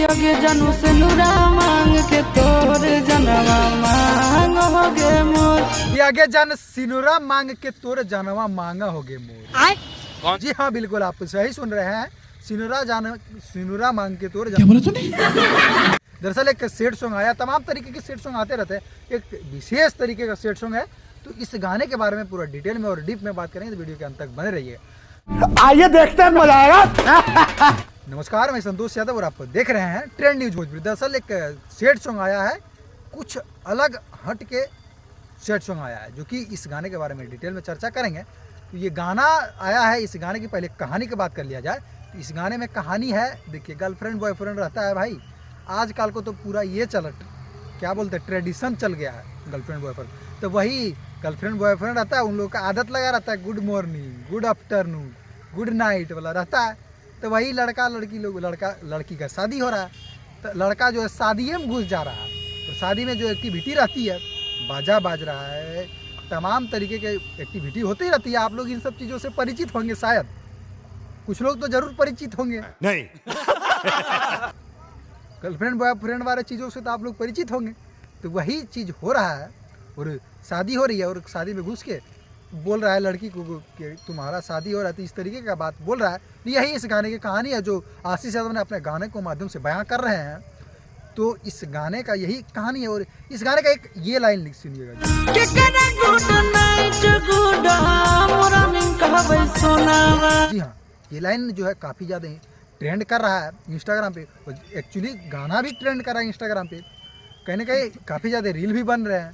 पियोगे जानू से नूरा मांग के तोर जनवा मांग होगे मोर। पियोगे जन सिनुरा मांग के तोर जनवा मांगा होगे मोर। कौन? जी हाँ, बिल्कुल आप सही सुन रहे हैं। सिनुरा मांग के तोर क्या बोला तूने? दरअसल एक सेट सॉन्ग आया, तमाम तरीके के सेट सॉन्ग आते रहते हैं, एक विशेष तरीके का सेट सॉन्ग है। तो इस गाने के बारे में पूरा डिटेल में और डीप में बात करेंगे, तो वीडियो के अंत तक बने रहिए। आइए देखते हैं, मजा आएगा। नमस्कार, मैं संतोष यादव और आप देख रहे हैं ट्रेंड न्यूज भोजपुरी। दरअसल एक सेट सॉन्ग आया है, कुछ अलग हट के सेट सॉन्ग आया है, जो कि इस गाने के बारे में डिटेल में चर्चा करेंगे। तो ये गाना आया है, इस गाने की पहले कहानी की बात कर लिया जाए तो इस गाने में कहानी है, देखिए गर्लफ्रेंड बॉयफ्रेंड रहता है भाई। आजकल को तो पूरा ये क्या बोलते हैं, ट्रेडिशन चल गया है गर्लफ्रेंड बॉयफ्रेंड। तो वही गर्लफ्रेंड बॉयफ्रेंड रहता है, उन लोगों का आदत लगा रहता है good morning, good afternoon, good night वाला रहता है। तो वही लड़का लड़की का शादी हो रहा है, तो लड़का जो है शादी में घुस जा रहा है। तो शादी में जो एक्टिविटी रहती है, बाजा बाज रहा है, तमाम तरीके के एक्टिविटी होती रहती है। आप लोग इन सब चीज़ों से परिचित होंगे, शायद कुछ लोग तो जरूर परिचित होंगे। नहीं। गर्लफ्रेंड बॉयफ्रेंड वाले चीज़ों से तो आप लोग परिचित होंगे। तो वही चीज़ हो रहा है और शादी हो रही है, और शादी में घुस के बोल रहा है लड़की को कि तुम्हारा शादी हो रहा है, तो इस तरीके का बात बोल रहा है। यही इस गाने की कहानी है, जो आशीष यादव ने अपने गाने को माध्यम से बयां कर रहे हैं। तो इस गाने का यही कहानी है, और इस गाने का एक ये लाइन सुनिएगा। जी हाँ, ये लाइन जो है काफ़ी ज़्यादा ट्रेंड कर रहा है इंस्टाग्राम पे, और एक्चुअली गाना भी ट्रेंड कर रहा है इंस्टाग्राम पे। कहीं ना कहीं काफ़ी ज़्यादा रील भी बन रहे हैं।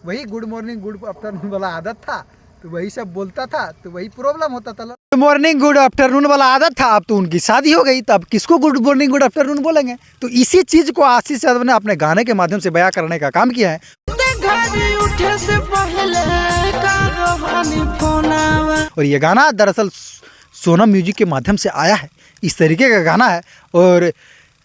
वही गुड मॉर्निंग गुड आफ्टरनून वाला आदत था, तो वही सब बोलता था, तो वही प्रॉब्लम होता था। गुड मॉर्निंग गुड आफ्टरनून वाला आदत था, अब तो उनकी शादी हो गई, तो अब किसको गुड मॉर्निंग गुड आफ्टरनून बोलेंगे। तो इसी चीज़ को आशीष यादव ने अपने गाने के माध्यम से बयां करने का काम किया है। और ये गाना दरअसल सोनम म्यूजिक के माध्यम से आया है, इस तरीके का गाना है। और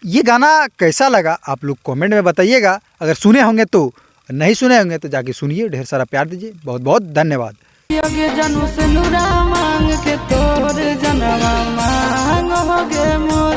ये गाना कैसा लगा आप लोग कमेंट में बताइएगा। अगर सुने होंगे तो, नहीं सुने होंगे तो जाके सुनिए। ढेर सारा प्यार दीजिए, बहुत बहुत धन्यवाद। पियोगे जानू से नूरा मांग के तोर जनवा मांग होगे मोर।